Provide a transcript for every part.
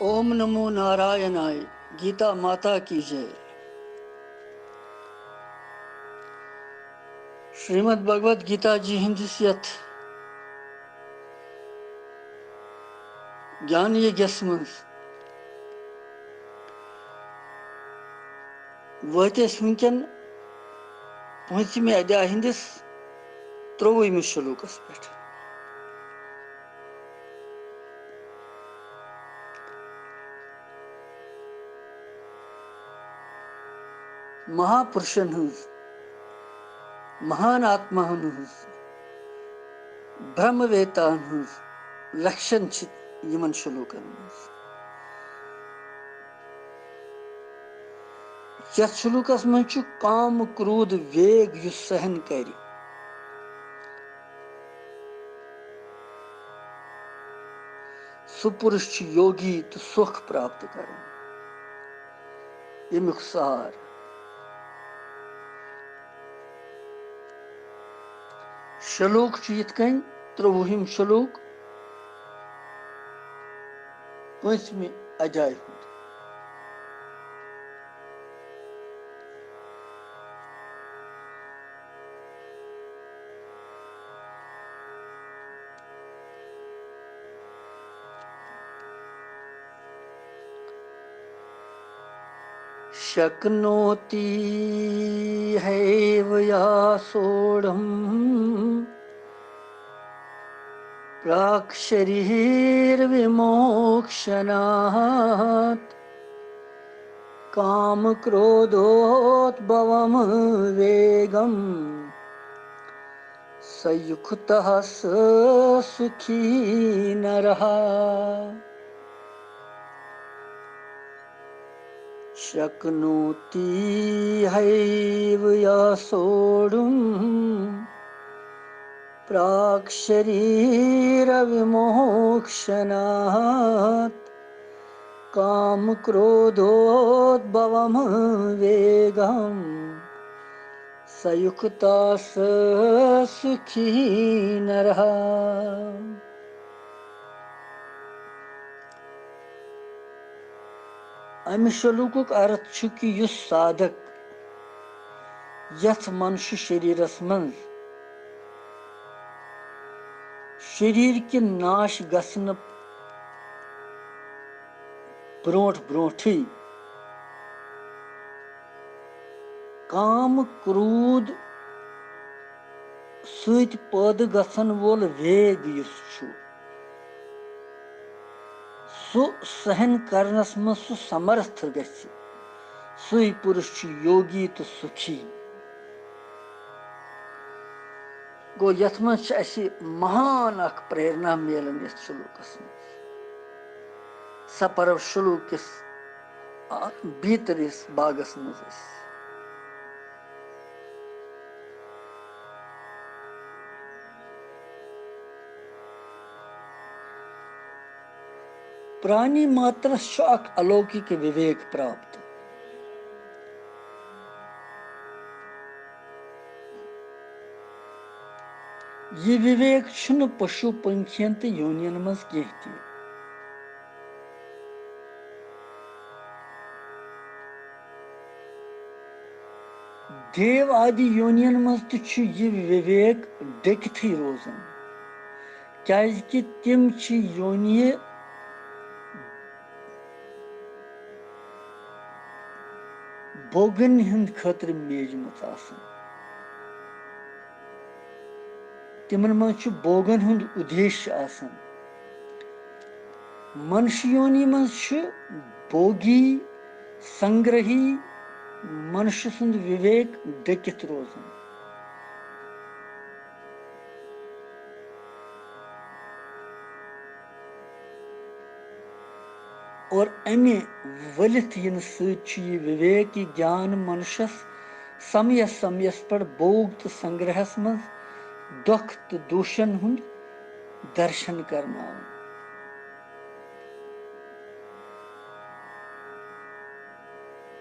ओम नमो नारायणाय। गीता माता की जय। श्रीमद् भगवद गीता जी हिंदिस यथ ज्ञान यज्ञस मज वहत वनकन पंचम अध्याय हिंदिस 23 शलोकस पे। महापुरुषन हज महान आत्मा हज ब्रह्मवेतान हज लक्षण यमन शलोकन मज। यथ शलोकस मज काम क्रोध वेग युस सहन कर सुपुरुष योगी तो सुख प्राप्त कर। यमुक सार शलोक यिथकन 23 शलोक 5 अध्याय। शक्नोति हैव या सोढ़म् प्राक् शरीरविमोक्षणात् काम क्रोधोद्भवम् वेगम् सयुक्तः स सुखी नरः। शक्नोति हैव या सोढ़ुम् प्राक् शरीरविमोक्षणात् काम क्रोधोद्भवम् वेगम् सयुक्ता स सुखी नरः। अमि शलोकुक अर्थ छु कि युस साधक यथ मनुष्य शरीरस मंज शरीर के नाश गसन ब्रोट ब्रोठी काम क्रोध सत पैद गसन वोल वेग युस छु सु सहन करनस मज सु समर्थ गछि सुई पुरुष योगी तो सुखी। गो यथ मज महान अख प्रेरणा मिलन इस शलोकस मज सपर्व शलोक किस भीतर इस बागस मज प्राणी मात्र अख अलौकिक विवेक प्राप्त। ये विवेक छुन पशु पंखियन तो योनियन मज कह ती। देव आदि योनियन मज तो ये विवेक डकथी रोजन क्या कि तिम योनिये बोगन हिंद खतर मेजमत आसन। तिमन मज बोगन हुंद उद्देश्य आसन। मनुष्य योनि मज बोगी संग्रही मनुष्य सुंद विवेक डकित रोजन। और अमे वलित इन ये विवेक ज्ञान मनुष्यस समयस समयस पर बोग तो संग्रहस मज दुख तो दूषण हुंद दर्शन करना।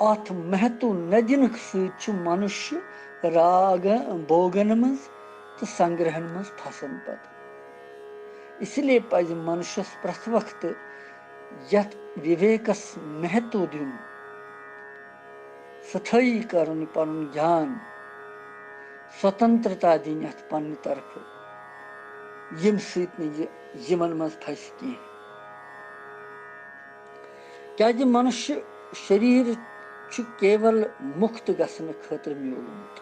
अथ महत्व न दिन मनुष्य राग भोगन मज तो संग्रहन मज फसन पत। इसलिए पज मनुष्यस प्रथ वक्त यथ विवेकस महत्व दिन सथई करुन पनुन ज्ञान स्वतंत्रता दिन यथ पन्ने तरफ यम सत यमन मज फस कह क्या मनुष्य शरीर केवल मुक्त गसन खतर म्यूलमुत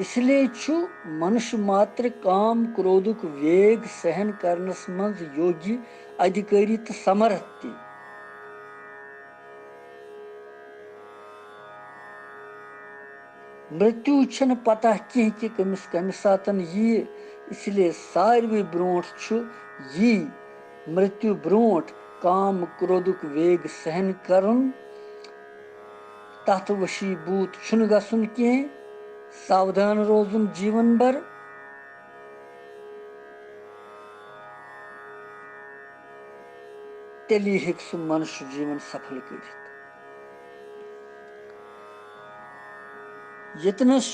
इसलिए मनुष्य मात्र काम क्रोधुक वेग सहन करनस मज योग्य अधिकारी तो समर्थ ति मृत्यु छन पता कह कि कमिस कमि सातन यी इसलिए सारवी ब्रोट यी मृत्यु ब्रोट काम क्रोधुक वेग सहन करन तथ वशीभूत छुन गसुन कह सावधान रोजुन जीवन भर तेली हेक सु मनुष्य जीवन सफल कर यतनस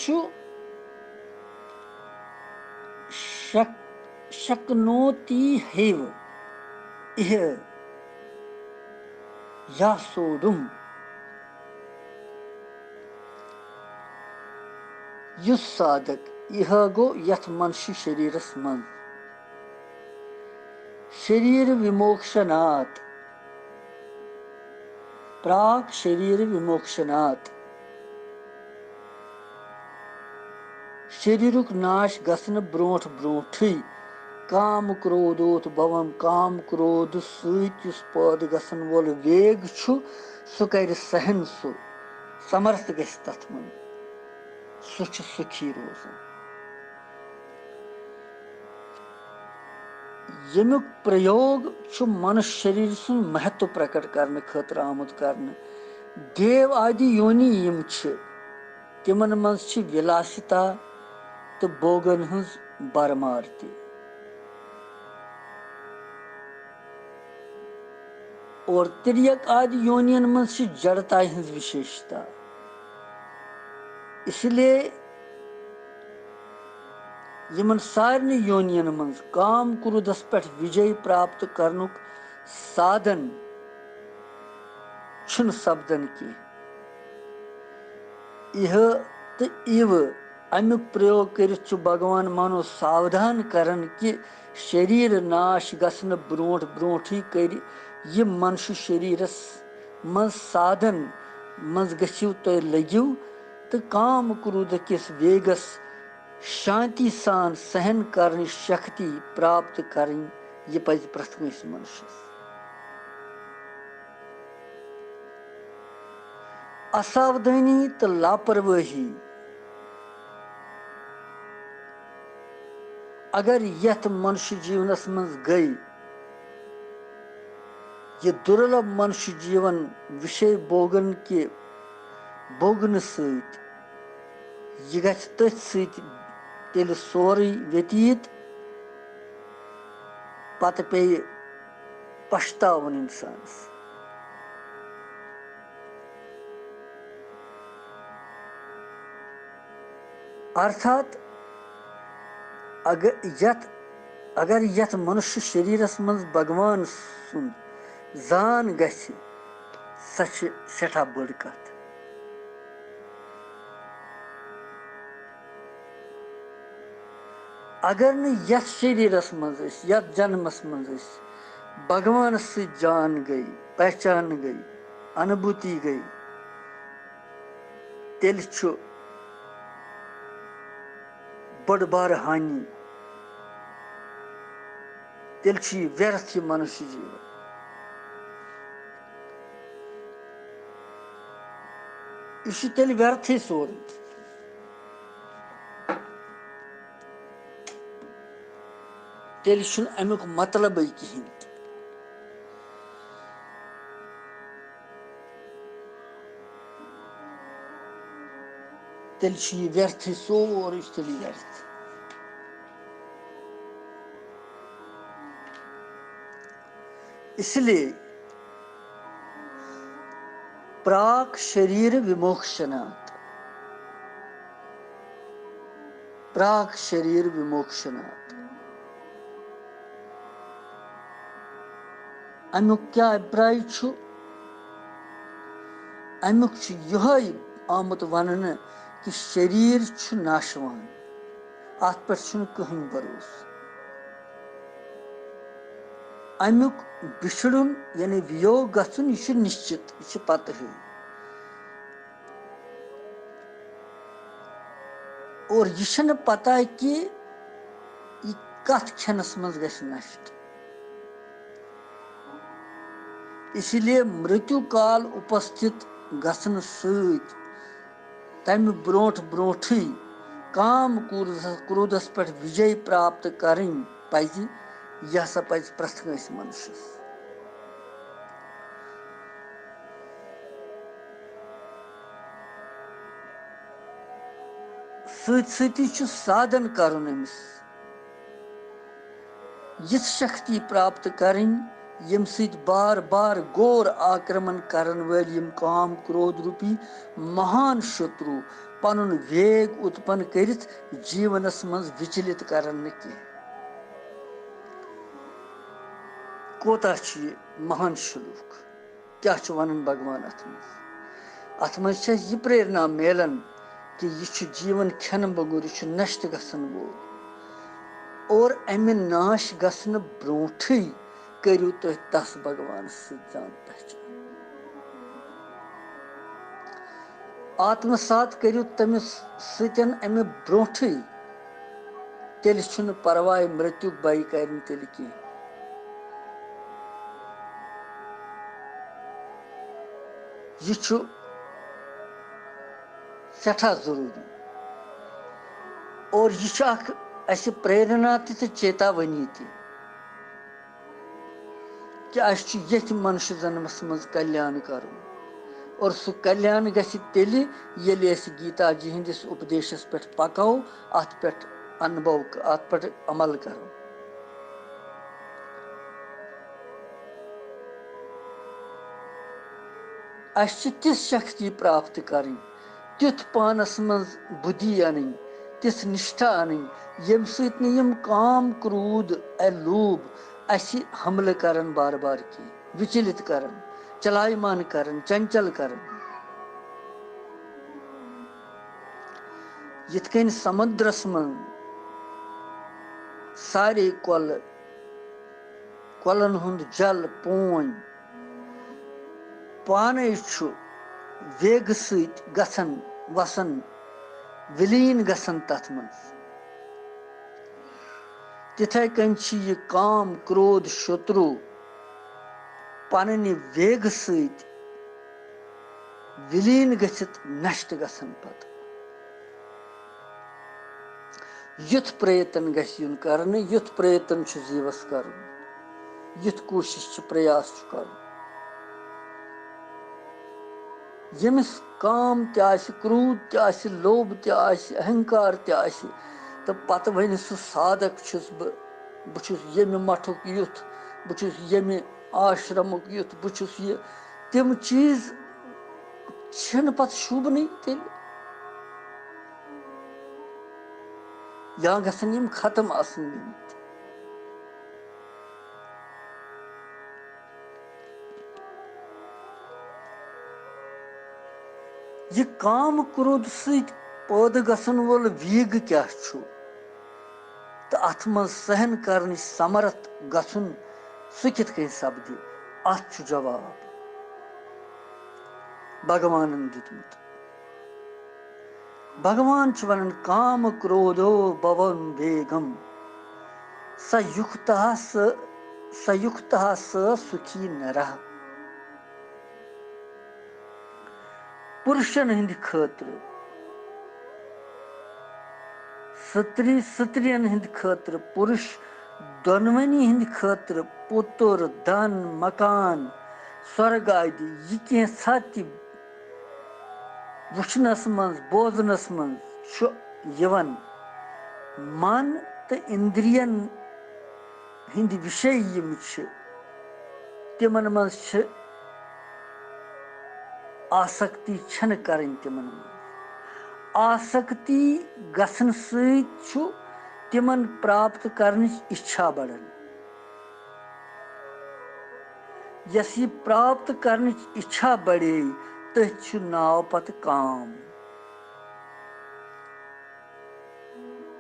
शक्नोति हेव इह या सोडुम युस साधक यह गो यथ मनुष्य शरीरस मन शरीर विमोक्षनात् प्राक शरीर विमोक्षनात् शरीरुक नाश गसन ब्रोठ ब्रोठई काम क्रोधोत भवम काम क्रोध सत पद गसन वोल वेग सु कर सहन सु समर्थ गस तथ मन सु सुखी रोजन यमुक प्रयोग मनुष्य शरीर सुन महत्व प्रकट करने खतर आमुद करने देव आदि योनि यम तिमन मज विलासिता तो भोगन हज बरमार ति और तिर्यक आदि योनियन मज जड़ता हज विशेषता इसलिए यमन सारनी योनियन मज काम क्रोधस पे विजय प्राप्त करनुक साधन छुन सपदन की यह तो इव अमुक प्रयोग कर भगवान मानो सावधान करन कि शरीर नाश गसन ब्रोट ब्रोठी कर यह मनुष्य शरीरस मज साधन मज गसिव तो लगिव तो काम क्रोध किस वेगस शांति सान सहन करने शक्ति प्राप्त करनी यह पज प्रथ कस मनुष्य असावधानी तो लापरवाही अगर यथ मनुष्य जीवनस मज गई ये दुर्लभ मनुष्य जीवन विषय भोगन के भोगन सत यह गछ तथ सत तेल सोरे व्यतीत पत पे पछतावन इंसानस अर्थात अगर यथ मनुष्य शरीरस मज भगवान सुन जान गछ सच सेठा बड़ कथ अगर न यथ शरीरस मज यथ जन्मस मज भगवान से जान गई पहचान गई अनुभूति गई तेल बड़ बार हानि तेल व्यर्थ मनुष्य जीवन यह तेल व्यर्थ सोर तेल अमुक मतलब कहें तेल व्यर्थ सोर तेल व्यर्थ इसलिए प्राक शरीर विमोक्षनात् प्राक शरीर विमोक्षनात् अमुक क्या अभिप्राय अमुक यह आमुत वन कि शरीर नाशवान अत पे कहीं भरोस अमुक बिछड़ुन यानी वियोग गछुन यह निश्चित यह पता है और यह पता कि यह कत खेनस मज गछ नष्ट इसलिए मृत्यु काल उपस्थित गसन सत तमि ब्रोठ ब्रोठी काम क्रोधस पे विजय प्राप्त करें पज यह हसा पज प्रथ कस मनुष्यस सती साधन करुन अमिस यह शक्ति प्राप्त करें यम सत बार बार घोर आक्रमण करन वाल यम काम क्रोध रूपी महान शत्रु पनुन वेग उत्पन्न करित जीवनस मज विचलित करन कह कोता महान श्लोक क्या वन भगवान अत मज यह प्रेरणा मिलान कि यह जीवन खेन बगैर यह नष्ट गसन वोल और अमि नाश गसन ब्रोठे करू तुम तस भगवान जान पहचान आत्मसात करू तमिस सतन अमि ब्रोठे तेल परवाह मृत्यु बाई कर तेल कह यह सठा जरूरी और यह प्रेरणा तो चेतावनी कि ये मनुष्य जन्मस मज कल्याण कर और सह कल्याण गल गीता जी हंदिस उपदेशस पे पको अत पे अनुभव अत पे अमल करो तिस शक्ति प्राप्त करें तिथ पानस मज बुद्धि अन तिस निष्ठा अन यम सत काम क्रोध लोभ हमले करन बार बार की विचलित करन चलायमान करन चंचल करन यिथकन समुद्रस मन सारे कोलन हुंद जल पोन पाने वेग सत गसन वसन विलीन गसन तथ मज तिथे कन यह काम क्रोध शत्रु पन्ने वेग सत विलीन गछित नष्ट गसन पत युथ प्रयत्न गछ युन करने युथ प्रयत्न जीवस कर युथ कोशिश प्रयास कर यमिस काम क्रोध त लोभ त अहंकार त तो पत वन सह साधक बहुत यमि मठुक युथ बहुत यमि आश्रमुक युथ बहुत ये तम चीज पत शुभन तेल या गसन यम खत्म आसन गमत यह काम क्रोध सत पैद गसन वोल वीग क्या तो अत मज सहन कर समर्थ गसन सह कित कन सपदि अत जवाब भगवान दितमुत भगवान वन काम क्रोधो भवन वेगम सयुक्तः स सुखी नरः पुरुषन हिंद खतर स्त्रियन हिंद खतर पुरुष दोनवनी हिंद खतर पुत्र धन मकान स्वर्ग आदि यह कैसा वुचनस मज बोजनस मज मन तो इंद्रियन हिंद विषय यम तिमन मज आसक्ति छन करें तिमन मज आसक्ति गसन सत तिमन प्राप्त करने इच्छा बढ़न यस यह प्राप्त करने इच्छा बढ़े तथ नाव पत काम।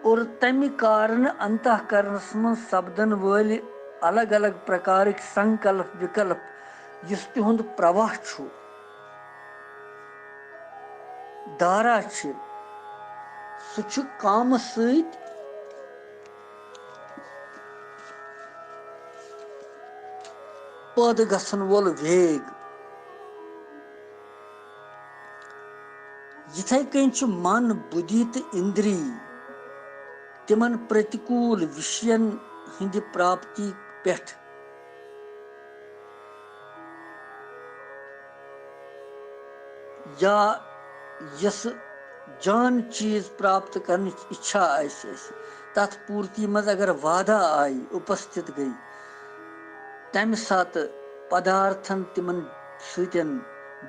और तमि कारण अंतःकरणस मं सपदन वाले अलग अलग प्रकार संकल्प विकल्प यस तिहुंद प्रवाह छु धारा छ सु छु काम सहित पैदा गसन वोल वेग। यिथै कन छु मन बुद्धि तो इंद्री तिमन प्रतिकूल विषयन हिंद प्राप्ति पेठ या यस जान चीज प्राप्त करने इच्छा आसे तथ पूर्ति मज अगर वादा आई उपस्थित गई तम सात पदार्थन तिमन सतन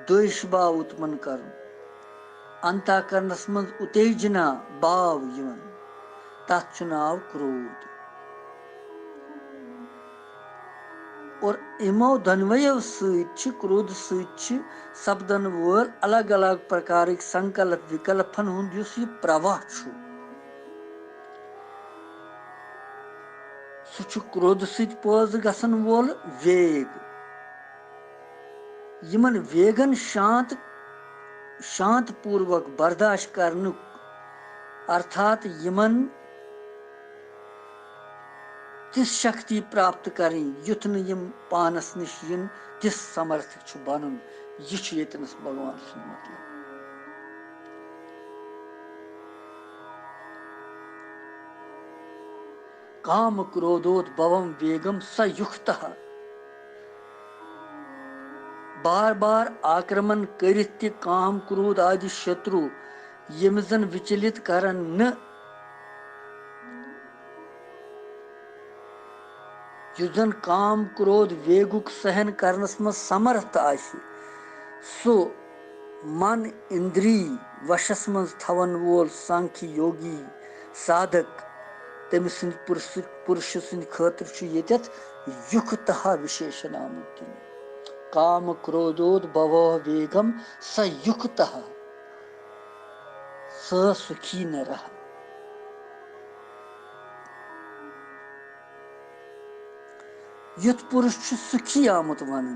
द्वेषभाव उत्पन्न कर अंतःकरणस मज उत्तेजना भाव यवन तथ नाव क्रोध। और इमो दनवयो सहित क्रोध सहित सपदन वोल अलग अलग प्रकार संकल्प विकल्पन हुंद युस यह प्रवाह छु सु क्रोध सहित पैदा गसन वोल वेग। यमन वेगन शांत पूर्वक बर्दाश्त करने अर्थात यमन तिस शक्ति प्राप्त करें युथ न यम पानस निश इन तिस समर्थ छु बनन यह यतनस भगवान सुन मतलब। काम क्रोधोद्भवम वेगम सयुक्तः बार बार आक्रमण करित काम क्रोध आदि शत्रु यम जन विचलित करन न युजन काम क्रोध वेगुक सहन करनस में समर्थ आशि सो मन इंद्री वशस में थवन वोल सांख्य योगी साधक तम पुरुष सिंद खतर यत युक्तः विशेषण आमुत दिन काम क्रोधोद्भव वेगम स युक्तः स सुखी नरः। युथ पुरुष सुखी आमुत वन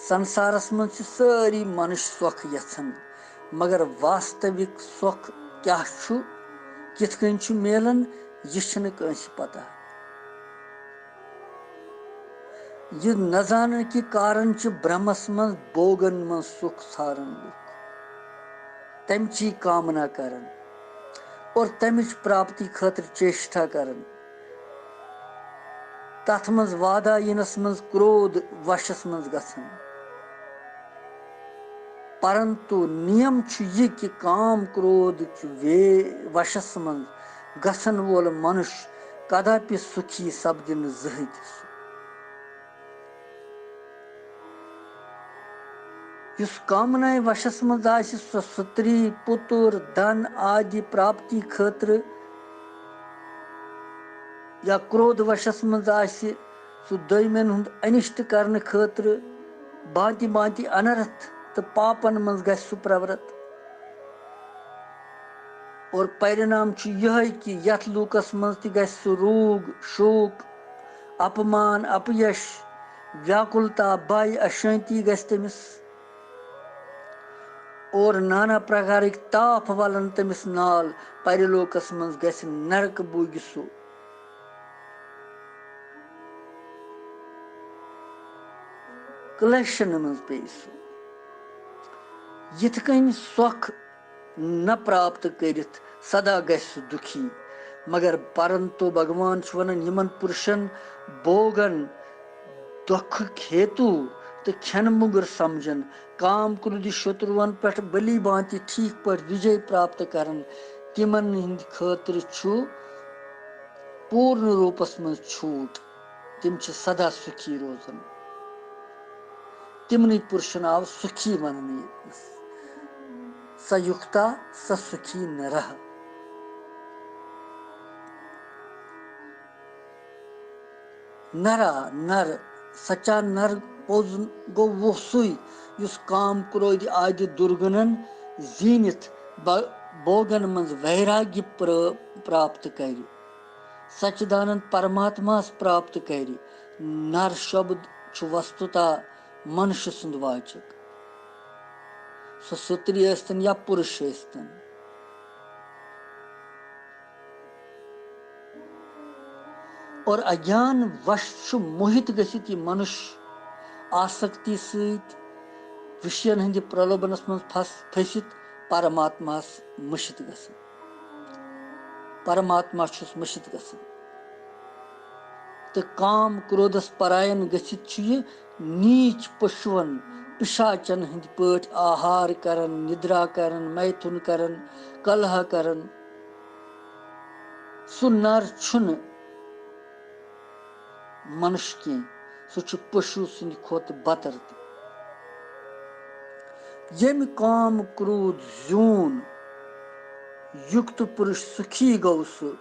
संसारस मं सारी मनुष्य सुख यछन मगर वास्तविक सुख क्या छु किथ कन छु मिलन यह कंस पता। यह न जान कि कारण ब्रह्मस मं बोगन मं सुख सारन लुक तमची कामना करन और तमिच प्राप्ति खतर चेष्टा करन तथ मज वादा यनस मज क्रोध वशस मज गसन। परंतु नियम छु यह कि काम क्रोध वे वशस मज गसन वोल मनुष्य कदापि सुखी सपदिन जहित। युस कामनाएं वशस मज आसि सो स्त्री पुत्र धन आदि प्राप्ति खतर या क्रोध वशस मज आसि सु दोयमन हुंद अनिष्ट करने खतर भांति भांति अनर्थ तो पापन मज गस सु प्रवृत्त। और परिणाम छु यह कि यथ लूकस मज ति गस सु रोग शोक अपमान अपयश व्याकुलता भय अशांति गस तमिस और नाना प्रकार ताप वलन तमिस नाल परिलोकस मज गस नरक बुग सु क्लेशन मज पे सु यिथ कन सुख न प्राप्त करित सदा गस दुखी। मगर परंतु भगवान वन यमन पुरुषन बोगन दुख हेतु तो खेन मुगर समझन काम क्रोध शत्रुवन पे बली भांति ठीक पर विजय प्राप्त करन तिमन हिंद खतर छु पूर्ण रूपस मं छूट तिम छ सदा सुखी रोजन तिमन पुरुषन आव सुखी वन सयुक्ता स सुखी नरः। नरा नर सच्चा नर पोज गो वो सुई युस काम क्रोध आदि दुर्गुणन जीनित बोगन मंज वैराग्य प्राप्त कर सच्चिदानंद परमात्मा प्राप्त कर नर शब्द वस्तुता मनुष्य सुंद वाचक सो स्त्री यस्तन या पुरुष यस्तन और अज्ञान वश मोहित गसित मनुष्य आसक्ति सहित विषयन हंद प्रलोभनस मं फसित परमात्मा मुशित गसन परमात्मा छुस मुशित गसन तो काम क्रोधस परायन गसित नीच पशुवन पिशाचन हंद पट आहार करन निद्रा करन मैथुन करन कलह करन सु नर छुन मनुष्य की सु पशु सुंद खोत बतर यम काम क्रोध जून युक्त पुरुष सुखी गौ सु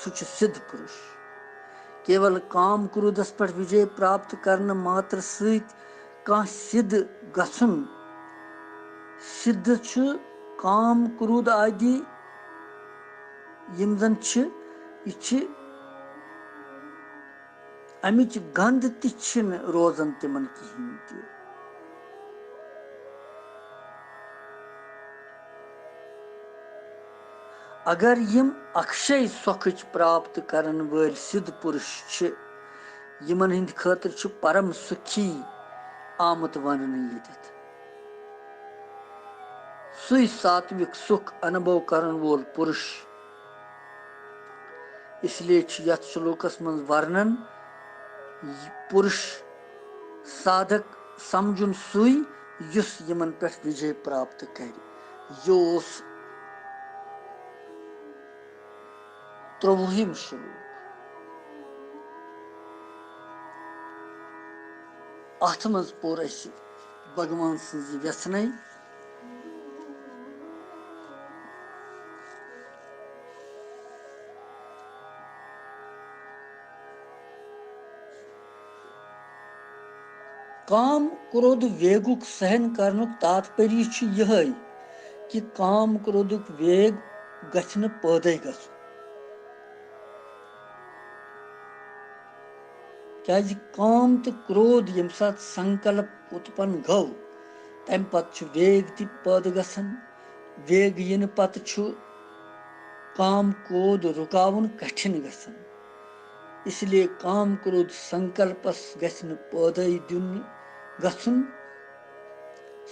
सिद्ध पुरुष केवल काम क्रोधस पर विजय प्राप्त करने मात्र सहित सिद्ध गसुन सिद्ध काम क्रोध आदि यम जन अमिच गंध तिन रोजन तिमन कहीं ते अगर यम अक्षय सुख प्राप्त करन वल सिद्ध पुरुष यमन हिंद खतर परम सुखी आमत वन सुई सात्विक सुख अनुभव करन वोल पुरुष इसलिए यथ श्लोकस मं वर्णन पुरुष साधक समझुन सुई युस यमन पे विजय प्राप्त कर योस 23 श्लोक अथ मं पोर भगवान सज व्यसन काम क्रोध वेगुक सहन करनुक तात्पर्य यह कि काम क्रोधुक वेग गछन पौधे गस क्या काम तो क्रोध यम साथ संकल्प उत्पन्न गो तम पत वेग ति पद गसन वेग इन पत काम क्रोध रुकावन कठिन गसन इसलिए काम क्रोध संकल्पस गसन पौधे दिन गसन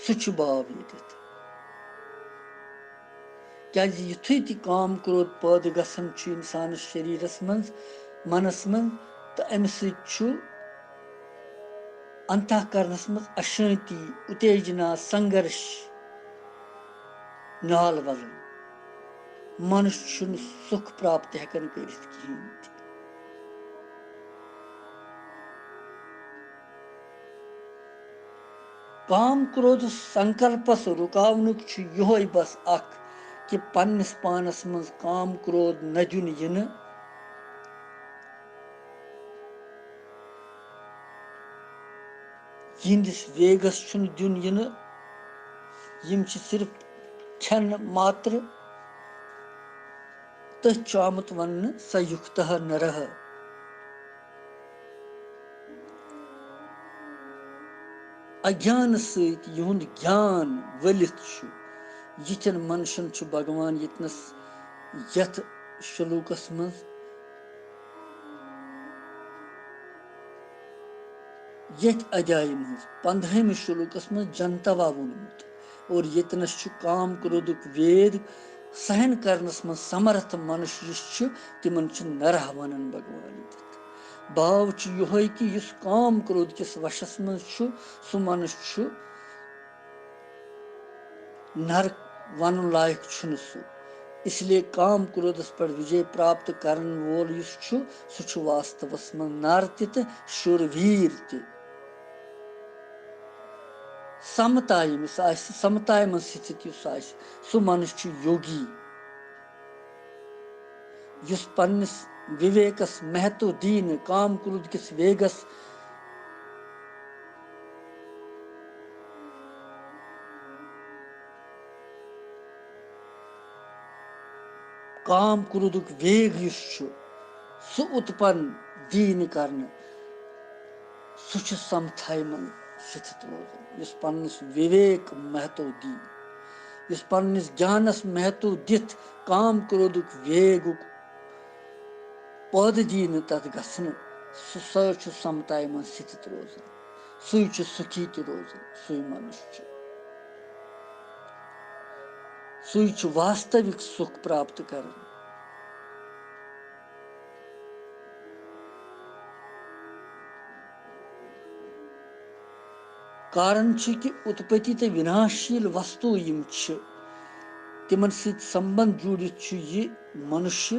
सुच भाव यत क्या युथु ति काम क्रोध पौध गसन इंसान शरीरस मं मनस मं तो अम अंतःकरणस मं अशांति उत्तेजना संघर्ष नाल वलन मनुष्य सुख प्राप्त हेकन करित कहीं काम क्रोध संकल्पस रुकावनुक योय बस अख कि पन्निस पानस मं काम क्रोध न दिन इन यिंदिस वेगस दिन इन यम सिर्फ क्षण मात्र तथ आमुत वन संयुक्त नरह अज्ञान सहित युंद ज्ञान वलित यिन मनुष्यन भगवान यतनस यथ श्लोकस मं यथ अध्याय मं 15वें श्लोकस मं जनतवा वोनमुत और यतनस काम क्रोधुक वेद सहन करनस मं समर्थ मनुष्य तिमन नरह वनन भगवान भाव यह कि इस काम क्रोध किस वशस मं सु मनुष्य नर वन लायक सु इसलिए काम क्रोधस पर विजय प्राप्त करन वोल सु वास्तवस मं नर ते शूरवीर ते समता यमिस समता मं स्थित सु मनुष्य योगी युस पन्निस विवेकस महत्व दीन काम क्रोध किस वेगस काम क्रोधुक वेग युस सु उत्पन्न दीन करने सु समथाई मन स्थित रोजान युस पन्निस विवेक महत्व दी युस पन्निस ज्ञानस महत्व दिथ काम क्रोधुक वेगुक पद दीन तथ गसन सु समताई मन स्थित रोजान सुई सुखी त रोजान सुई मनुष्य सुई वास्तविक सुख प्राप्त कर कारण कि उत्पत्ति तो विनाशील वस्तु तिमन सहित संबंध जुड़ित ये मनुष्य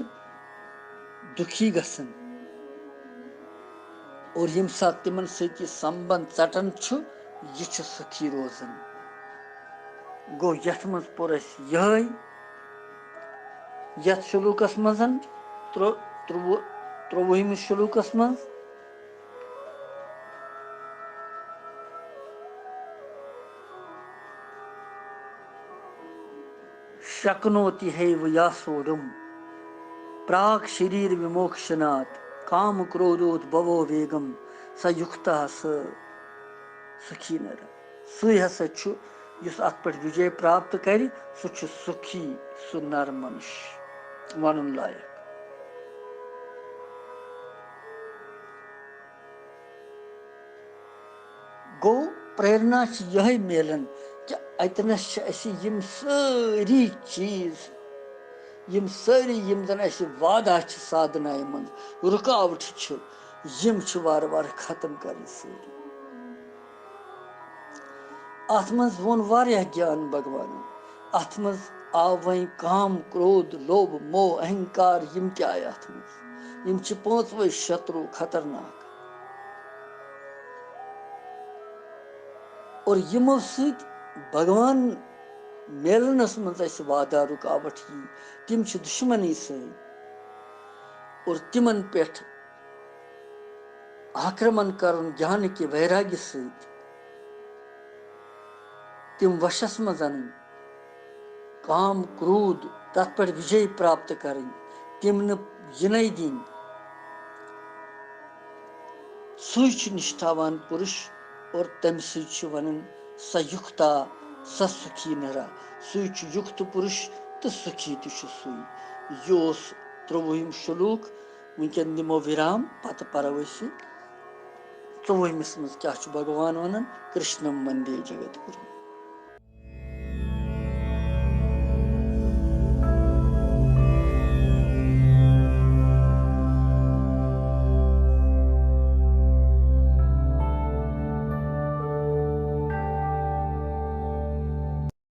दुखी गसन और यम साथ तिमन सहित ये संबंध चटन ये सुखी रोजन गो यथ मज पोर यथ शुलूकस मजन त्रोवहिमिस शुलूकस मज शक्नोति हैव यासोडम प्राक शरीर विमोक्षनात् काम क्रोधोद्भवो वेगम सयुक्ता स सुखी नर सुई हसा युस अत पे विजय प्राप्त कर सुखी सु नर मनुष्य वन लायक गो प्रेरणा यह मिलन कि अतनस यम सारी चीज यम सारी यम जन वादा साधना मन रुकावट यम वार वार खत्म कर सारी अत मज वोन वारिया ज्ञान भगवान अत मज आव वही काम क्रोध लोभ मोह अहंकार यम क्या आय अत मज यम पांचवे शत्रु खतरनाक और यमो सहित भगवान मेलनस मज वादा रुकावट तिम दुश्मनी से और तिमन पे आक्रमण कर ज्ञान के वैराग्य सहित तिम वशस मज अन काम क्रोध तथ पे विजय प्राप्त कर तिम इन दिन सुच निष्ठावान पुरुष और तम वन सयुक्ता ससुखी नरा सुच युक्त पुरुष तो सुखी तुई योस 23 श्लोक वनकन दिमो विराम पत परव 24 मज क्या भगवान वन कृष्णम वंदे जगत गुरु।